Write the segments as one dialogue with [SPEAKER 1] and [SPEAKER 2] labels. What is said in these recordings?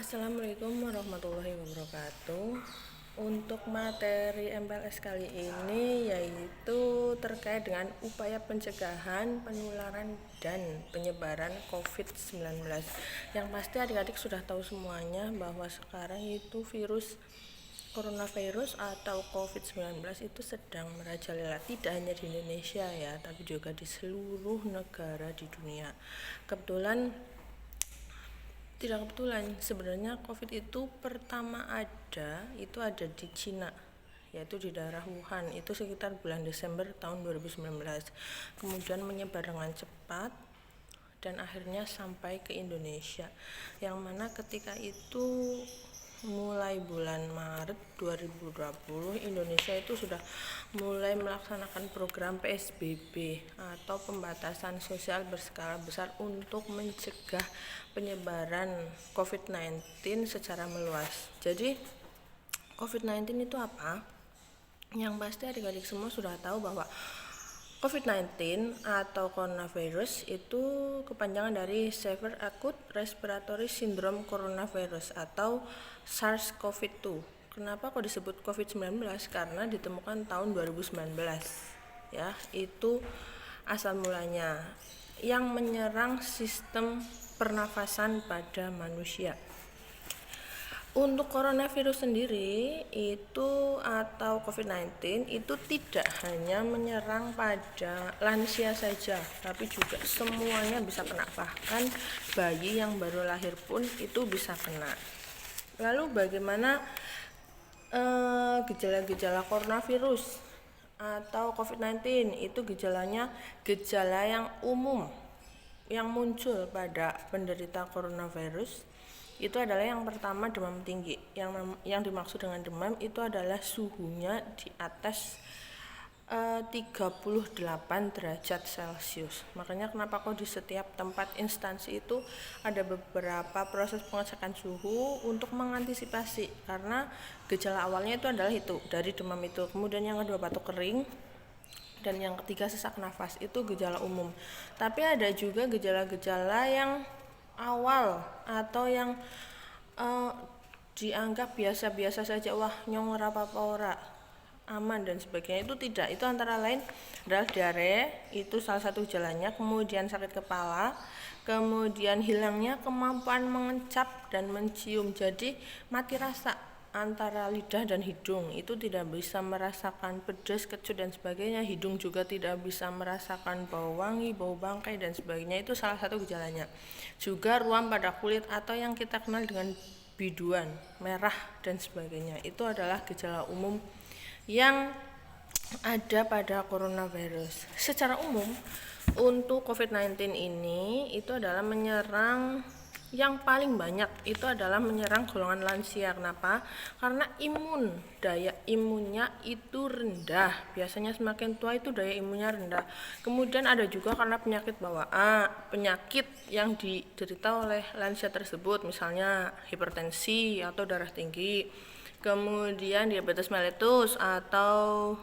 [SPEAKER 1] Assalamualaikum warahmatullahi wabarakatuh. Untuk materi MPLS kali ini yaitu terkait dengan upaya pencegahan, penularan, dan penyebaran COVID-19. Yang pasti adik-adik sudah tahu semuanya bahwa sekarang itu virus coronavirus atau COVID-19 itu sedang merajalela, tidak hanya di Indonesia ya, tapi juga di seluruh negara di dunia. Tidak kebetulan, sebenarnya COVID itu pertama ada di Cina, yaitu di daerah Wuhan, itu sekitar bulan Desember tahun 2019. Kemudian menyebar dengan cepat dan akhirnya sampai ke Indonesia, yang mana ketika itu mulai bulan Maret 2020 Indonesia itu sudah mulai melaksanakan program PSBB atau pembatasan sosial berskala besar untuk mencegah penyebaran COVID-19 secara meluas. Jadi COVID-19 itu apa? Yang pasti adik-adik semua sudah tahu bahwa COVID-19 atau coronavirus itu kepanjangan dari Severe Acute Respiratory Syndrome Coronavirus atau SARS-CoV-2. Kenapa kok disebut COVID-19? Karena ditemukan tahun 2019. Ya, itu asal mulanya yang menyerang sistem pernafasan pada manusia. Untuk coronavirus sendiri itu atau COVID-19 itu tidak hanya menyerang pada lansia saja, tapi juga semuanya bisa kena, bahkan bayi yang baru lahir pun itu bisa kena. Lalu bagaimana gejala-gejala coronavirus atau COVID-19? Itu gejala yang umum yang muncul pada penderita coronavirus. Itu adalah yang pertama demam tinggi. Yang dimaksud dengan demam itu adalah suhunya di atas 38 derajat Celcius. Makanya kenapa kok di setiap tempat instansi itu ada beberapa proses pengecekan suhu untuk mengantisipasi, karena gejala awalnya itu adalah itu dari demam itu. Kemudian yang kedua batuk kering, dan yang ketiga sesak nafas. Itu gejala umum. Tapi ada juga gejala-gejala yang awal atau yang dianggap biasa-biasa saja, wah nyong ora apa-apa ora, aman dan sebagainya. Itu tidak, itu antara lain adalah diare, itu salah satu gejalanya, kemudian sakit kepala, kemudian hilangnya kemampuan mengencap dan mencium, jadi mati rasa antara lidah dan hidung, itu tidak bisa merasakan pedas, kecut dan sebagainya. Hidung juga tidak bisa merasakan bau wangi, bau bangkai dan sebagainya. Itu salah satu gejalanya. Juga ruam pada kulit atau yang kita kenal dengan biduan, merah dan sebagainya. Itu adalah gejala umum yang ada pada coronavirus. Secara umum untuk COVID-19 ini itu adalah menyerang, yang paling banyak itu adalah menyerang golongan lansia. Kenapa? Karena daya imunnya itu rendah. Biasanya semakin tua itu daya imunnya rendah. Kemudian ada juga karena penyakit bawaan, penyakit yang diderita oleh lansia tersebut, misalnya hipertensi atau darah tinggi, kemudian diabetes mellitus atau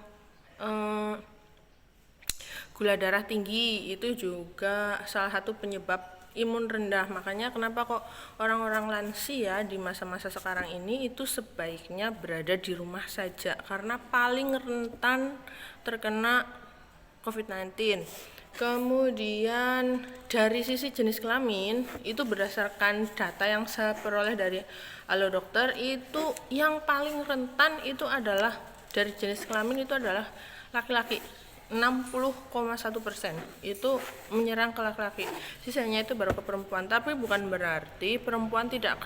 [SPEAKER 1] gula darah tinggi. Itu juga salah satu penyebab imun rendah. Makanya kenapa kok orang-orang lansia di masa-masa sekarang ini itu sebaiknya berada di rumah saja, karena paling rentan terkena COVID-19. Kemudian dari sisi jenis kelamin, itu berdasarkan data yang saya peroleh dari Halo Dokter, itu yang paling rentan itu adalah dari jenis kelamin itu adalah laki-laki. 60,1% itu menyerang ke laki-laki, sisanya itu baru ke perempuan. Tapi bukan berarti perempuan tidak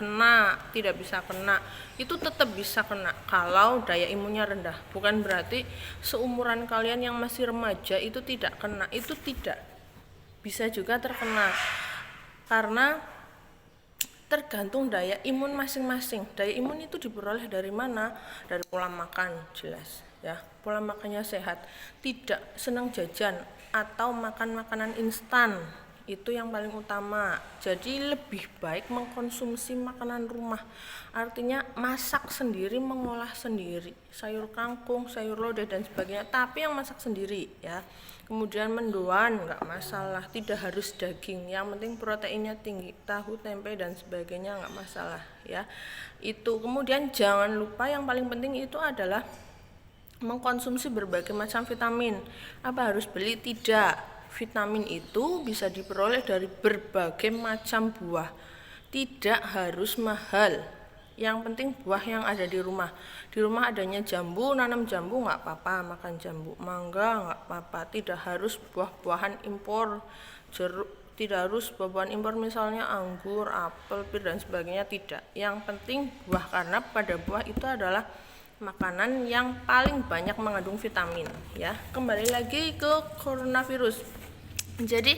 [SPEAKER 1] bisa kena, itu tetap bisa kena kalau daya imunnya rendah. Bukan berarti seumuran kalian yang masih remaja itu tidak kena, itu tidak, bisa juga terkena, karena tergantung daya imun masing-masing. Daya imun itu diperoleh dari mana? Dari pola makan, jelas ya, pola makannya sehat, tidak senang jajan atau makan makanan instan, Itu yang paling utama. Jadi lebih baik mengkonsumsi makanan rumah. Artinya masak sendiri, mengolah sendiri. Sayur kangkung, sayur lodeh dan sebagainya, tapi yang masak sendiri ya. Kemudian mendoan nggak masalah, tidak harus daging. Yang penting proteinnya tinggi, tahu, tempe dan sebagainya nggak masalah ya. Itu kemudian jangan lupa yang paling penting itu adalah mengkonsumsi berbagai macam vitamin. Apa harus beli? Tidak. Vitamin itu bisa diperoleh dari berbagai macam buah. Tidak harus mahal. Yang penting buah yang ada di rumah. Di rumah adanya jambu, nanam jambu nggak apa-apa, makan jambu. Mangga nggak apa-apa. Tidak harus buah-buahan impor, jeruk. Tidak harus buah-buahan impor misalnya anggur, apel, pir dan sebagainya. Tidak. Yang penting buah, karena pada buah itu adalah makanan yang paling banyak mengandung vitamin ya. Kembali lagi ke coronavirus. Jadi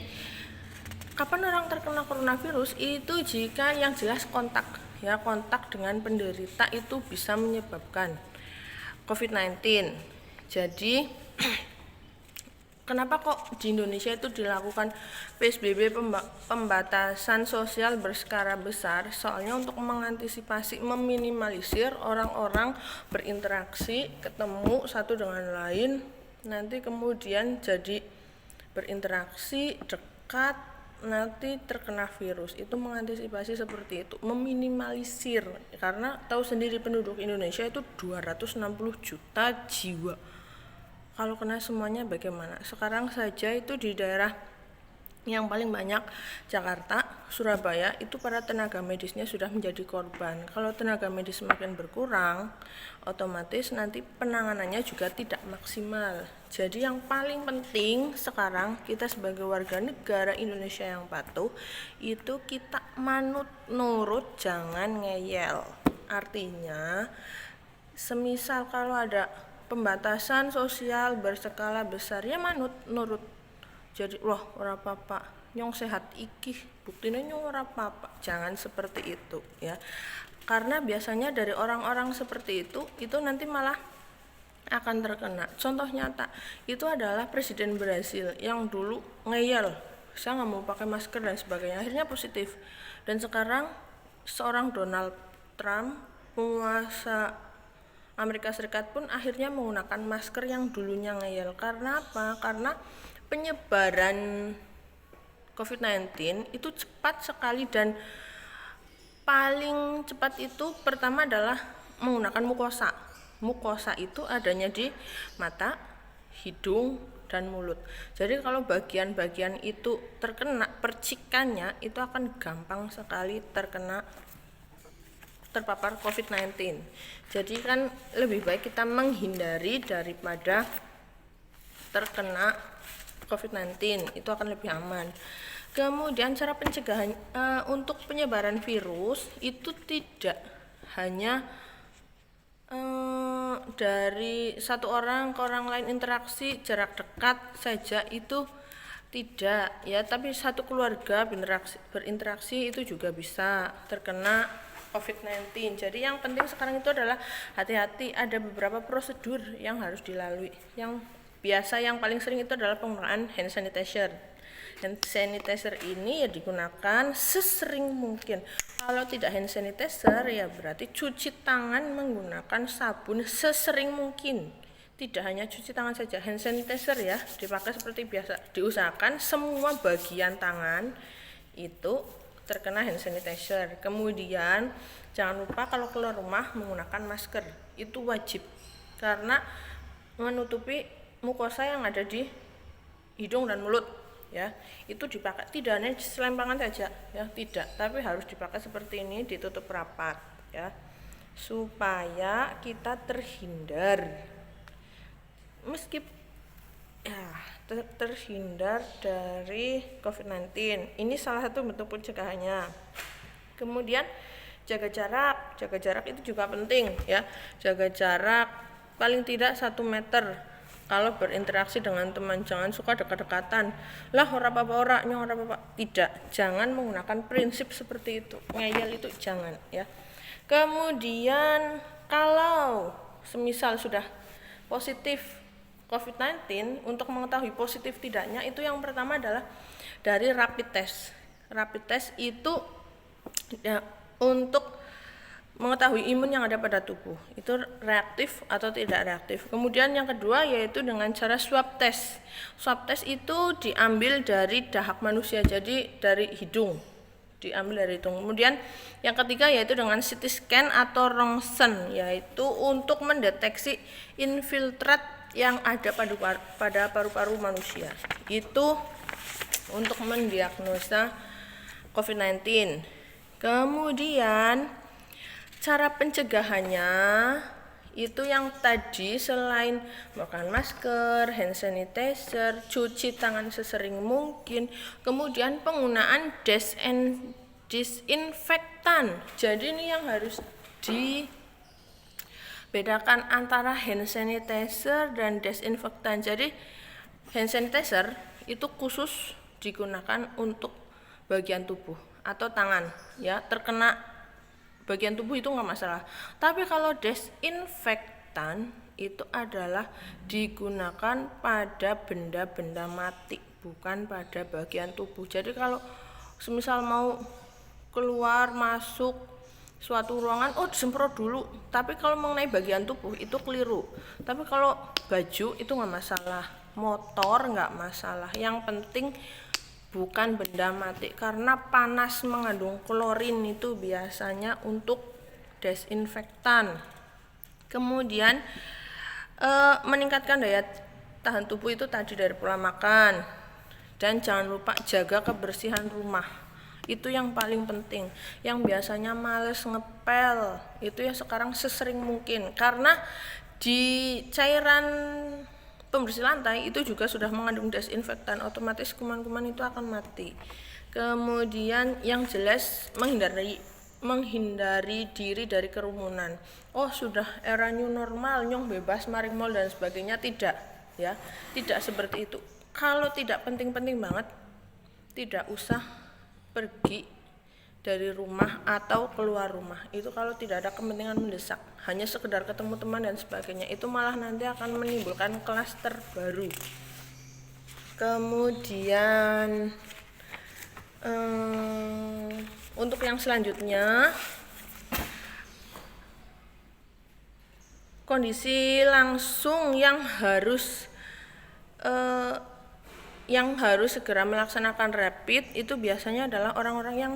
[SPEAKER 1] kapan orang terkena coronavirus? Itu jika yang jelas kontak ya, kontak dengan penderita itu bisa menyebabkan COVID-19. Jadi kenapa kok di Indonesia itu dilakukan PSBB, pembatasan sosial berskala besar? Soalnya untuk mengantisipasi, meminimalisir orang-orang berinteraksi, ketemu satu dengan lain, nanti kemudian jadi berinteraksi dekat, nanti terkena virus. Itu mengantisipasi seperti itu, meminimalisir, karena tahu sendiri penduduk Indonesia itu 260 juta jiwa. Kalau kena semuanya bagaimana? Sekarang saja itu di daerah yang paling banyak, Jakarta, Surabaya, itu para tenaga medisnya sudah menjadi korban. Kalau tenaga medis semakin berkurang, otomatis nanti penanganannya juga tidak maksimal. Jadi yang paling penting sekarang kita sebagai warga negara Indonesia yang patuh, itu kita manut nurut, jangan ngeyel. Artinya semisal kalau ada pembatasan sosial berskala besar, ya manut nurut. Jadi loh ora apa-apa, nyong sehat iki, buktinya nyong ora apa-apa. Jangan seperti itu ya. Karena biasanya dari orang-orang seperti itu nanti malah akan terkena. Contoh nyata itu adalah Presiden Brasil yang dulu ngeyel, saya nggak mau pakai masker dan sebagainya, akhirnya positif. Dan sekarang seorang Donald Trump, penguasa Amerika Serikat pun akhirnya menggunakan masker yang dulunya ngeyel. Karena apa? Karena penyebaran COVID-19 itu cepat sekali, dan paling cepat itu pertama adalah menggunakan mukosa. Mukosa itu adanya di mata, hidung, dan mulut. Jadi kalau bagian-bagian itu terkena percikannya, itu akan gampang sekali terpapar COVID-19. Jadi kan lebih baik kita menghindari daripada terkena COVID-19, itu akan lebih aman. Kemudian cara pencegahan untuk penyebaran virus itu tidak hanya dari satu orang ke orang lain, interaksi jarak dekat saja itu tidak ya, tapi satu keluarga berinteraksi itu juga bisa terkena COVID-19. Jadi yang penting sekarang itu adalah hati-hati, ada beberapa prosedur yang harus dilalui. Yang biasa yang paling sering itu adalah penggunaan hand sanitizer. Hand sanitizer ini ya digunakan sesering mungkin. Kalau tidak hand sanitizer ya berarti cuci tangan menggunakan sabun sesering mungkin. Tidak hanya cuci tangan saja, hand sanitizer ya dipakai seperti biasa. Diusahakan semua bagian tangan itu terkena hand sanitizer. Kemudian jangan lupa kalau keluar rumah menggunakan masker. Itu wajib karena menutupi mukosa yang ada di hidung dan mulut ya. Itu dipakai, tidak hanya selempangan saja ya, tidak, tapi harus dipakai seperti ini, ditutup rapat ya, supaya kita terhindar terhindar dari COVID-19. Ini salah satu bentuk pencegahannya. Kemudian jaga jarak itu juga penting ya. Jaga jarak paling tidak 1 meter. Kalau berinteraksi dengan teman, jangan suka dekat-dekatan. Lah ora apa-apa, nyong ora apa-apa. Tidak, jangan menggunakan prinsip seperti itu. Ngeyel itu jangan ya. Kemudian kalau semisal sudah positif COVID-19 untuk mengetahui positif tidaknya itu yang pertama adalah dari rapid test. Rapid test itu ya, untuk mengetahui imun yang ada pada tubuh itu reaktif atau tidak reaktif. Kemudian yang kedua yaitu dengan cara swab test. Swab test itu diambil dari dahak manusia, jadi dari hidung, diambil dari hidung. Kemudian yang ketiga yaitu dengan CT scan atau rongsen, yaitu untuk mendeteksi infiltrat yang ada pada paru-paru manusia. Itu untuk mendiagnosa COVID-19. Kemudian cara pencegahannya itu yang tadi, selain menggunakan masker, hand sanitizer, cuci tangan sesering mungkin, kemudian penggunaan disinfektan. Jadi ini yang harus dibedakan antara hand sanitizer dan desinfektan. Jadi hand sanitizer itu khusus digunakan untuk bagian tubuh atau tangan, ya, terkena bagian tubuh itu nggak masalah. Tapi kalau desinfektan itu adalah digunakan pada benda-benda mati, bukan pada bagian tubuh. Jadi kalau semisal mau keluar masuk suatu ruangan, disemprot dulu. Tapi kalau mengenai bagian tubuh itu keliru. Tapi kalau baju itu nggak masalah, motor nggak masalah. Yang penting bukan benda mati, karena panas mengandung klorin itu biasanya untuk desinfektan. Kemudian meningkatkan daya tahan tubuh itu tadi dari pola makan, dan jangan lupa jaga kebersihan rumah. Itu yang paling penting. Yang biasanya males ngepel itu ya sekarang sesering mungkin, karena di cairan pembersih lantai itu juga sudah mengandung desinfektan, otomatis kuman-kuman itu akan mati. Kemudian yang jelas menghindari diri dari kerumunan. Sudah era new normal, nyong bebas mari mall dan sebagainya, tidak, ya. Tidak seperti itu. Kalau tidak penting-penting banget, tidak usah pergi dari rumah atau keluar rumah. Itu kalau tidak ada kepentingan mendesak, hanya sekedar ketemu teman dan sebagainya, itu malah nanti akan menimbulkan klaster baru. Kemudian untuk yang selanjutnya, kondisi langsung yang harus segera melaksanakan rapid itu biasanya adalah orang-orang yang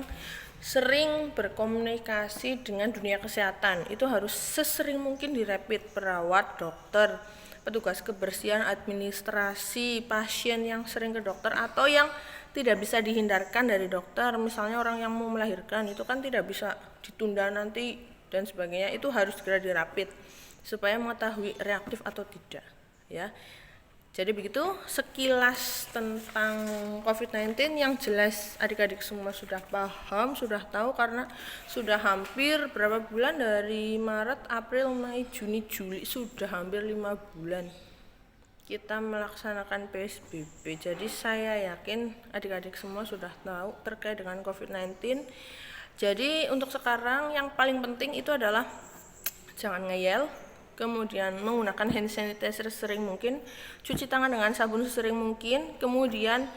[SPEAKER 1] sering berkomunikasi dengan dunia kesehatan. Itu harus sesering mungkin di rapid. Perawat, dokter, petugas kebersihan, administrasi, pasien yang sering ke dokter atau yang tidak bisa dihindarkan dari dokter, misalnya orang yang mau melahirkan itu kan tidak bisa ditunda nanti dan sebagainya, itu harus segera di rapid supaya mengetahui reaktif atau tidak, ya. Jadi begitu sekilas tentang COVID-19, yang jelas adik-adik semua sudah paham, sudah tahu, karena sudah hampir berapa bulan, dari Maret, April, Mei, Juni, Juli, sudah hampir 5 bulan kita melaksanakan PSBB. Jadi saya yakin adik-adik semua sudah tahu terkait dengan COVID-19. Jadi untuk sekarang yang paling penting itu adalah jangan ngeyel, kemudian menggunakan hand sanitizer sering mungkin, cuci tangan dengan sabun sering mungkin, kemudian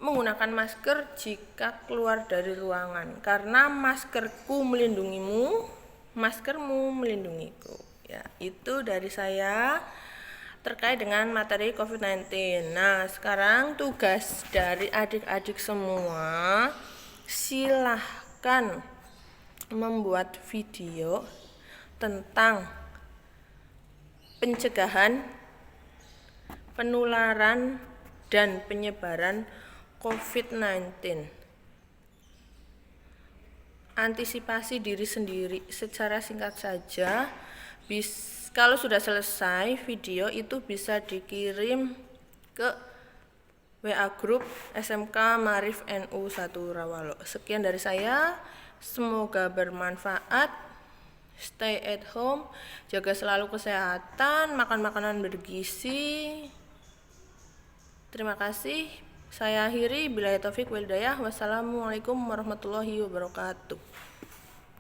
[SPEAKER 1] menggunakan masker jika keluar dari ruangan, karena maskerku melindungimu, maskermu melindungiku. Ya, itu dari saya terkait dengan materi COVID-19. Nah, sekarang tugas dari adik-adik semua, silahkan membuat video tentang pencegahan, penularan, dan penyebaran COVID-19. Antisipasi diri sendiri secara singkat saja. Kalau sudah selesai video itu bisa dikirim ke WA grup SMK Maarif NU 1 Rawalo. Sekian dari saya, semoga bermanfaat. Stay at home, jaga selalu kesehatan, makan makanan bergizi. Terima kasih. Saya akhiri, billahi taufik wal hidayah. Wassalamualaikum warahmatullahi wabarakatuh.